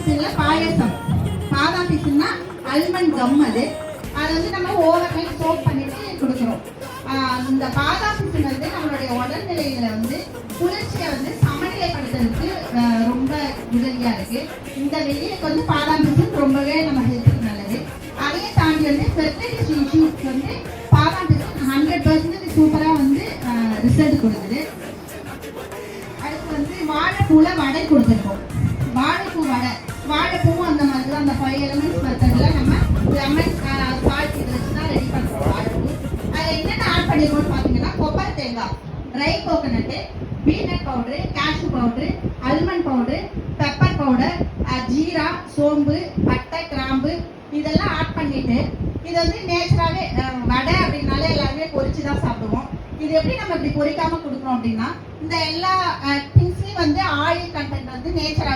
பிசின்ல பாயசம். பாதாம் பிசின்னா almond come. அது வந்து நம்ம ஓவர் நைட் சோப் பண்ணிட்டு கொடுக்குறோம். இந்த பாதாம் பிசின் வந்து நம்மளுடைய உடல்நிலையில வந்து குளிர்ச்சியை வந்து சமநிலைப்படுத்துறதுக்கு ரொம்ப உதவியா இருக்கு. இந்த வெயிலுக்கு வந்து பாதாம் பிசின் ரொம்பவே நம்ம ஹெல்த்துக்கு நல்லது. அதையும் தாண்டி வந்து ஃபெர்டிலிட்டி இஷ்யூஸ்க்கு வந்து பாதாம் பிசின் 100% சூப்பரா வந்து ரிசல்ட் கொடுக்குது. அடுத்து வந்து வாழைப்பூல வடை கொடுத்துருக்கோம். வாழைப்பூ வடை, வாழைப்பூவும் அந்த மாதிரி தான் அந்த 5 எலிமெண்ட்ஸ் மெத்தட்ல நம்ம லெமன் சால்ட் இதை வச்சு தான் ரெடி பண்ணுறோம் வாழைப்பூ. அதில் என்னென்ன ஆட் பண்ணிருக்கோம்னு பார்த்தீங்கன்னா கொப்பரை தேங்காய், try coconut, peanut powder, cashew powder, almond powder, pepper powder, jeera, சோம்பு, பட்டை, கிராம்பு இதெல்லாம் ஆட் பண்ணிட்டு இது வந்து நேச்சுராகவே வடை அப்படின்னாலே எல்லாருமே பொரிச்சு தான் சாப்பிடுவோம். இது எப்படி நம்ம இப்படி பொரிக்காம கொடுக்குறோம் அப்படின்னா இந்த எல்லா திங்ஸ்லயும் வந்து ஆயில் கண்டென்ட் வந்து நேச்சுராகவே